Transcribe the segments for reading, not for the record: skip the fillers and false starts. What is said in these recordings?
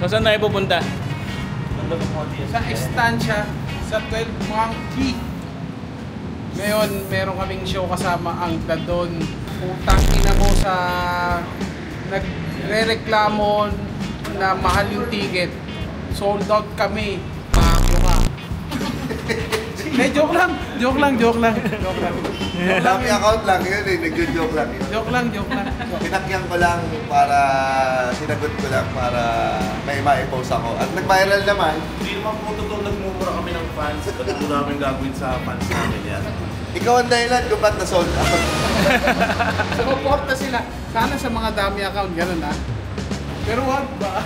So saan tayo pupunta? Sa estansya sa 12 Monkey. Ngayon, meron kaming show kasama ang Dadon. Putang ina mo sa nagre-reklamo na mahal yung ticket. Sold out kami. Pakyo ka. Joke lang. Dami account lang yun eh, nag-joke lang yun. Joke lang. Pinakyan ko lang para, sinagot ko lang para may ma-post ako. At nag-viral naman. Hindi naman po totoo nagmumura kami ng fans. Ano po namin gagawin sa fans namin yan? Ikaw ang dahilan kung ba't na-sold out. Sumuporta sila. Sana sa mga dami account, gano'n ha. Pero wag ba?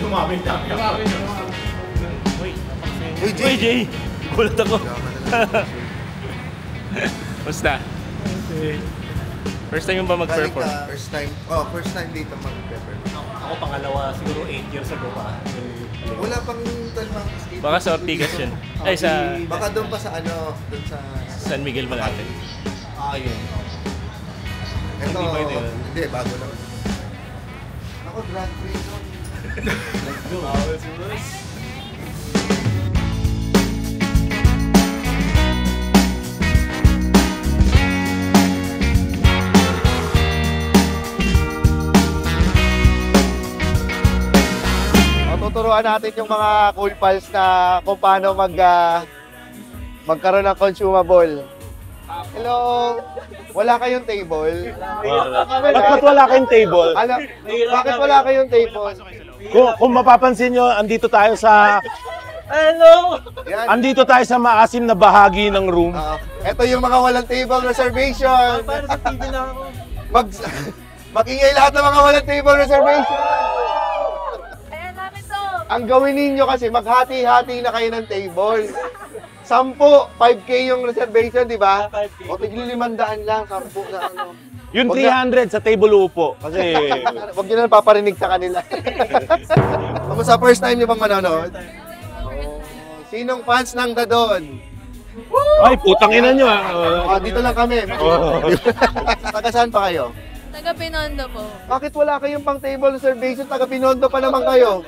Dumaming dami ako. Uy, Jay! Gulat ako. Basta. First time yung ba mag-perform? First time dito mag-perform. Ako pangalawa, siguro 8 years ago pa. Wala pang 12 months dito. Baka sa Ortigas yun. Ay, sa Baka doon pa sa ano, doon sa... San Miguel Malate. Yun. Ito, Hindi ba yun? hindi, bago lang. Ako, Grand Prix doon. Let's go. Tuturuan natin yung mga cool pals na kung paano magkaroon ng consumable. Hello! Wala kayong table? Bakit wala kayong table? Ano? Bakit wala kayong table? Kung mapapansin nyo, andito tayo sa... Hello! Yan. Andito tayo sa maasim na bahagi ng room. Ito yung mga walang table reservation. Para sa TV na ako. Mag-ingay lahat ng mga walang table reservation. Ang gawin ninyo kasi maghati-hati na kayo ng table. 10, 5K yung reservation, di ba? O tigil 500 lang, 10 na ano. Yung 300 sa table upo. Kasi... Huwag nyo na paparinig sa kanila. Kamusta first time nyo bang manonood? Sinong fans ng Dadon? Ay, putang ina nyo Dito lang kami. Taga saan pa kayo? Taga Pinondo po. Bakit wala kayong pang table reservation? Taga Pinondo pa naman kayo.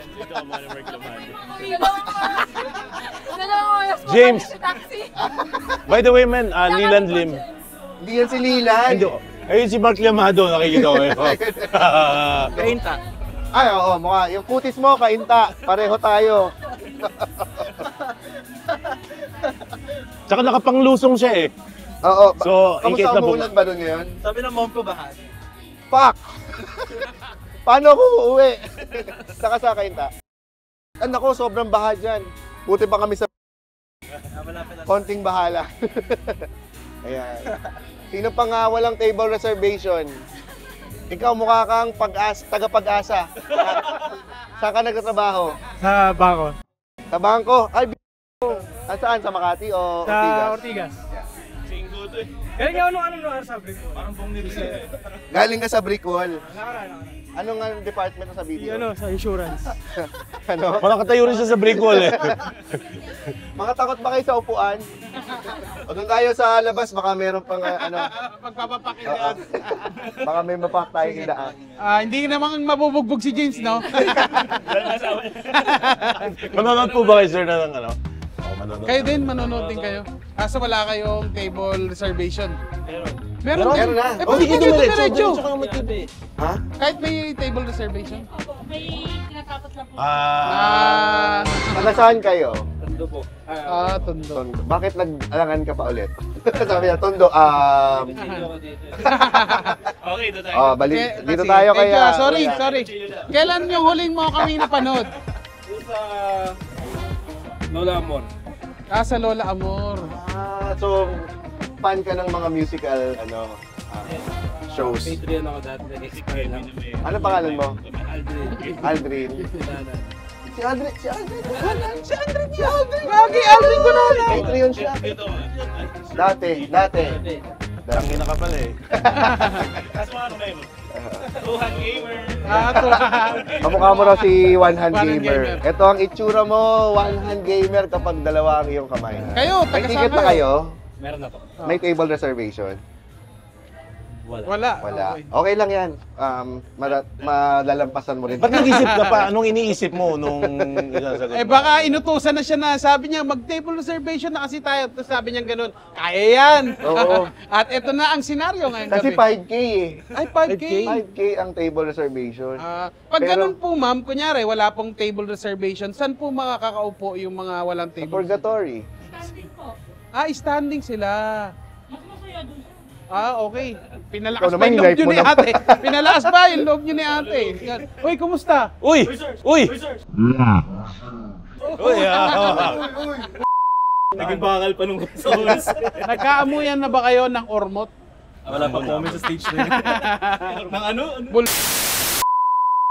James. By the way, man, Leland Lim. Hindi yan si Lilan. Ayun si Mark Llamado, nakikita ko eh. Kainta. Ay, oo, mukha. Yung kutis mo, kainta. Pareho tayo. Tsaka nakapanglusong siya eh. Oo. So, in case Kamusta na umulan ba doon ngayon? Sabi ng mom ko bahan. Fuck! Paano ako uuwi? Saka sa kainta. Nako, sobrang baha dyan. Buti pa kami sa... konting bahala. Ayan. Sino pa nga walang table reservation? Ikaw mukha kang taga-pag-asa. Saan ka nagtatrabaho? Sa bangko. Sa bangko? Ay, saan? Sa Makati o Sa Ortigas? Ortigas. Singgo to eh. Galing ako nung sa brick. Parang bong nilisay. Galing ka sa brick wall. Nakaraan. Anong department mo sa video? Sa insurance. Ano? Malakatayo rin siya sa brick wall eh. Mga takot ba kayo sa upuan? O doon tayo sa labas, baka meron pang Magpapapakilan. baka may mapak tayo hidaan. Hindi naman mabubugbog si James, no? Manonood po ba kayo, sir, na ng ano? Manonood. Kayo din, manonood din kayo. Kaso wala kayong table reservation. Meron na. Bakit Sige, kayo dumiretso. diretso? Diretso kayo mag-TV. Ha? Kahit may table reservation? May tinatapos lang po. Taga saan kayo? Tondo po. Tondo. Tondo. Bakit nag-alangan ka pa ulit? Sabi niya, Tondo, Okay, ito tayo. dito tayo kaya. Sorry. Kailan yung huling mo kami napanood? Sa Lola Amor. Sa Lola Amor. So, fan ka ng mga musical, shows. Patreon ako dati, nag-expire lang. Ano pangalan mo? Aldrin. Aldrin. Si Aldrin. Lagi Aldrin ko na lang. Patreon siya. Ito. Dati. Tangina ka pala eh. Kaso ano kayo mo? Tuhan Gamer. Kamukha mo raw si One Hand One Hand Gamer. Gamer. Ito ang itsura mo, One Hand Gamer kapag dalawa ang iyong kamay. Kayo, May taga ticket saan na kayo? Meron na po. May table reservation. Wala. Okay. Okay lang yan. Malalampasan mo rin. Ba't nag-isip ka pa? Anong iniisip mo nung isasagot mo? Baka inutusan na siya na sabi niya, mag-table reservation na kasi tayo. Tapos sabi niya ganun, kaya yan. Oo. At ito na ang senaryo ngayon Kasi gabi. 5K eh. Ay, 5K. 5K ang table reservation. Pag Pero- ganun po, ma'am, kunyari, wala pong table reservation, saan po makakaupo yung mga walang table? Purgatory. Standing po. Standing sila. Mas masaya dun. Okay. Pinalakas Ikaw pa naman, yung loob life nyo mo ni na. ate. Pinalakas pa yung loob nyo ni ate. Yan. Uy, kumusta? Uy! Uy! Uy! Naging bakal pa nung sauce. Nagkaamuyan na ba kayo ng ormot? Wala pa comment sa stage na yun. Nang ano?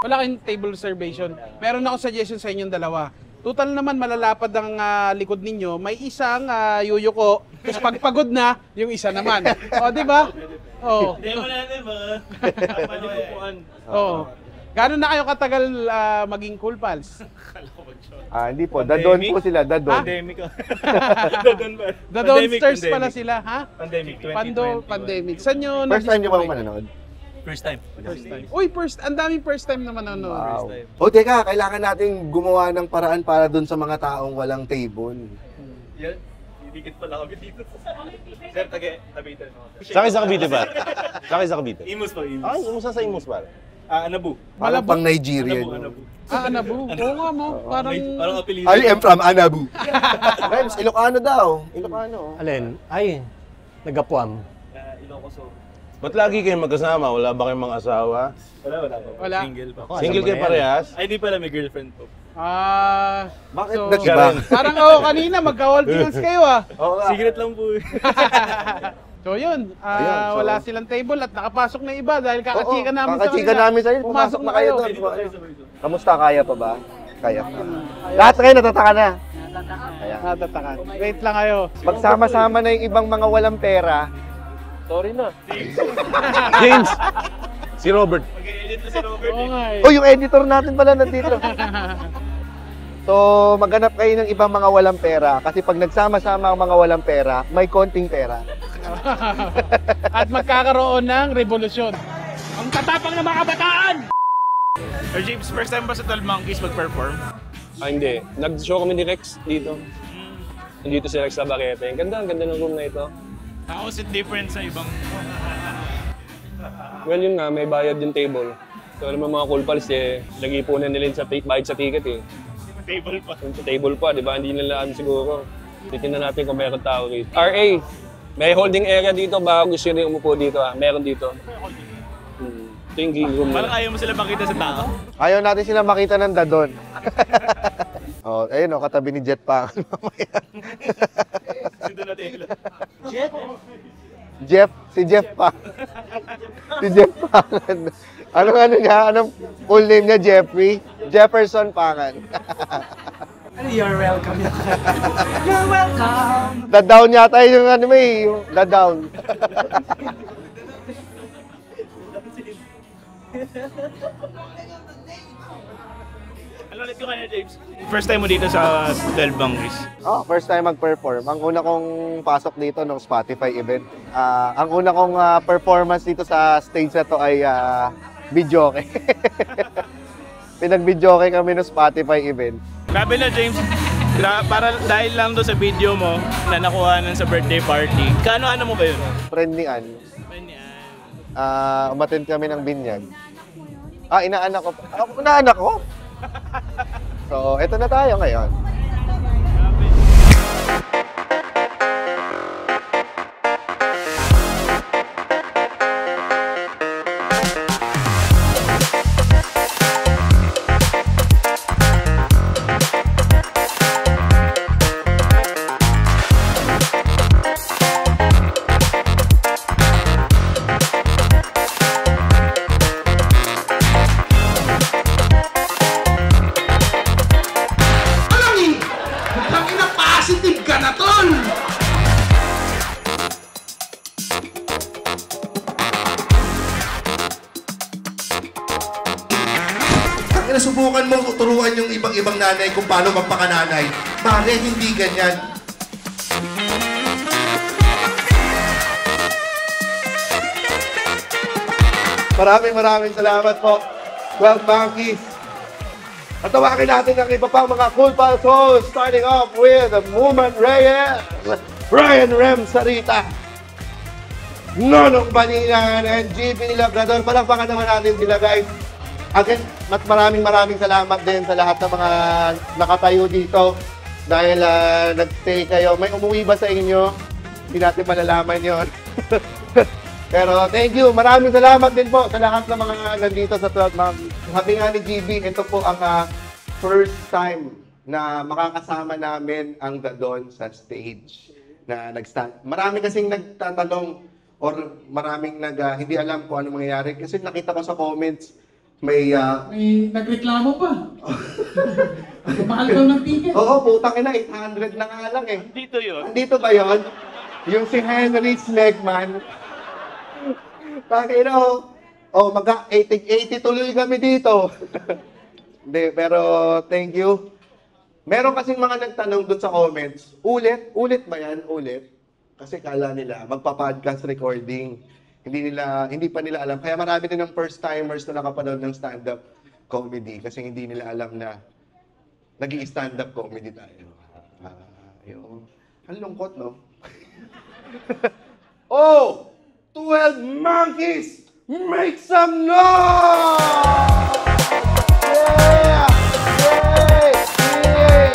Wala kayong table reservation. Meron akong suggestion sa inyong dalawa. Total naman malalapad ang likod ninyo. May isang yuyuko. Tapos pagpagod na, yung isa naman. O, di ba? O. Demo natin ba? Palipupuan. O. Gano'n na kayo katagal maging Cool Pals? Hindi po. Dadon po sila. Dadon. Pandemic. The Downstairs pala sila, ha? Pandemic 2020. Pandemic. Saan nyo First time nyo ba na-discover? manonood? First time. Uy, ang daming first time naman Wow. nanonood. O teka, kailangan natin gumawa ng paraan para dun sa mga taong walang table. Yan. Didikit pala kami dito. Sir, tabi-tabi. Sakay sa Cavite ba? Sakay sa Cavite. Imus pa, Imus. Ay, umusta sa Imus ba? Anabu. Parang pang Nigerian. Anabu. Anabu. Oo nga mo. Parang apelido. I am from Anabu. Friends, Ilocano daw. Ilocano. Alin? Ay, nagapuam. Ilocos. Ba't lagi kayong magkasama? Wala ba kayong mga asawa? Wala. Wala. Single pa. Single kayo parehas? Ay, di pala, may girlfriend po. Bakit so, nag-iba? Parang kanina, magka-wall deals kayo Oo nga. Secret lang po. So yun, Ayun, so- wala silang table at nakapasok na iba dahil kakachika namin kakachika namin sa'yo. Pumasok na kayo doon. Sabay. Kamusta? Kaya pa ba? Kaya pa. Lahat kayo natataka na. Natatakan. Wait lang kayo. Magsama-sama na yung ibang mga walang pera. James! Si Robert. Mag-edit na si Robert. Oo nga eh. Oh, yung editor natin pala nandito. So, maghanap kayo ng ibang mga walang pera. Kasi pag nagsama-sama ang mga walang pera, may konting pera. At magkakaroon ng revolusyon. Ang tatapang na mga kabataan! Sir James, first time ba sa 12 Monkeys mag-perform? Hindi. Nag-show kami ni Rex dito. Dito si Rex sa Barrete. Ang ganda ng room na ito. How is it different sa ibang... Well, yun nga, may bayad yung table. So, alam mo mga Cool Pals nag-ipunan nila sa bayad sa ticket Table pa. Yung sa table pa, di ba? Hindi nila siguro. Titignan natin kung meron tao rito. RA, may holding area dito. Baka gusto nyo rin umupo dito Meron dito. Ito yung game room Parang nila. ayaw mo sila makita sa tao. Ayaw natin sila makita ng dadon. Ayun katabi ni Jet pa. Sino natin ila? Si Jeff pa. Si Jeff Pangan. Anong niya? Anong full name niya? Jeffrey? Jefferson Pangan. You're welcome. You're welcome. The down yata yung yung the down. Ano ulit yung kanya, James? First time mo dito sa 12 Monkeys. First time mag-perform. Ang una kong pasok dito nung Spotify event. Ang una kong performance dito sa stage na to ay videoke. Pinag-videoke kami ng Spotify event. Grabe na, James. Para dahil lang doon sa video mo na nakuha sa birthday party. Kaano-ano mo ba yun? Friend ni Ann. Umattend kami ng binyag. Inaanak ko. Inaanak ko? So, eto na tayo ngayon. Subukan mo turuan yung ibang nanay kung paano magpakananay. Mare, hindi ganyan. Maraming salamat po. 12 Monkeys. At tawagin natin ang iba pang mga cool pals hosts, starting off with Muman Reyes, Brian Rem Sarita, Nonong Baninan, and GB Labrador. Palakpakan naman natin sila, guys. Again, maraming salamat din sa lahat ng mga nakatayo dito dahil nag-stay kayo. May umuwi ba sa inyo? Hindi natin malalaman yon. Pero thank you. Maraming salamat din po sa lahat ng mga nandito sa 12 Monkeys. Sabi nga ni GB, ito po ang first time na makakasama namin ang The Don sa stage na nag-stand. Marami kasing nagtatanong or maraming hindi alam kung ano mangyayari. Kasi nakita ko sa comments, may nagreklamo pa. Mahal daw ng ticket. Oo, putang ina, 800 na nga lang eh. Dito yun. Dito ba yun? Yung si Henry Smegman. Pakina mag-80 tuloy kami dito. Hindi, pero thank you. Meron kasing mga nagtanong doon sa comments, ulit ba yan? Ulit? Kasi kala nila, magpa-podcast recording. Hindi pa nila alam. Kaya marami din ng first-timers na nakapanood ng stand-up comedy kasi hindi nila alam na nag-i-stand-up comedy tayo. Ang lungkot, no? Oh! 12 Monkeys! Make some noise! Yeah! Yay! Yay!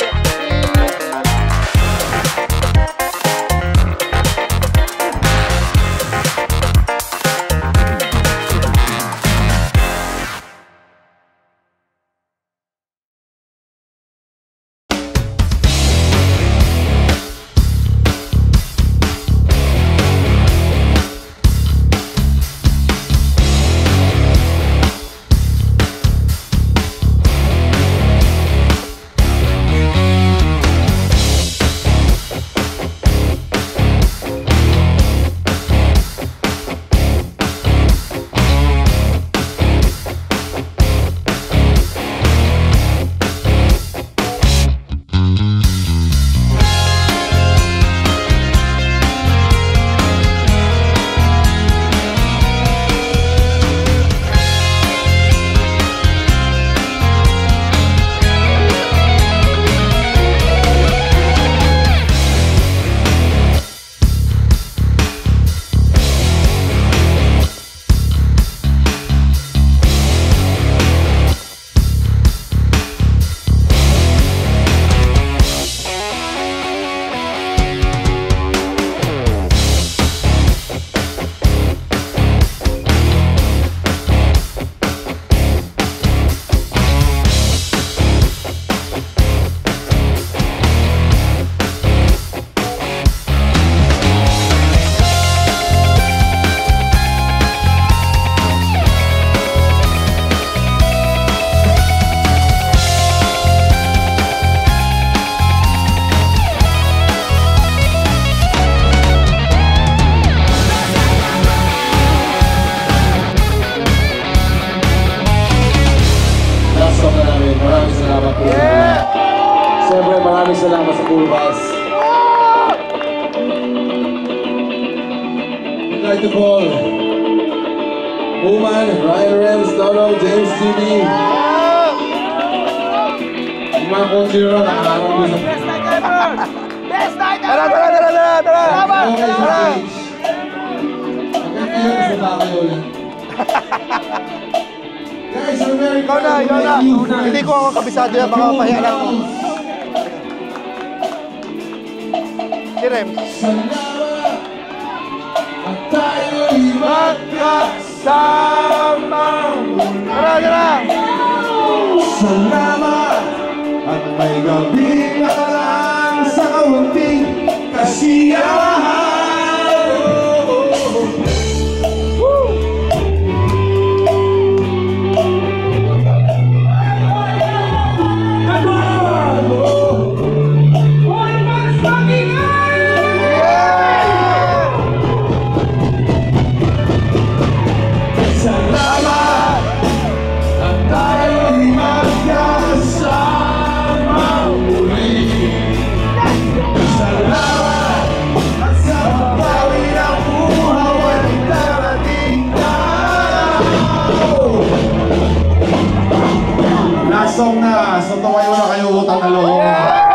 salamat sa Cool Bus. We'd like to call Muman, Ryan Rems, Dono, James GB. Yung mga consider na nakaharap ko sa... Best night ever! Tara! Okay sa stage. Hanggang kayo, isa kayo ulit. Guys, we're very proud to invite you for... Hindi ko ako kabisado yan, baka mahiya lang. Si Rem. Salamat at tayo'y magkasama muli. Tara! Salamat at may gabing nakaraan sa kaunting kasiyahan. song na. So tumayo na kayo, utang na loob.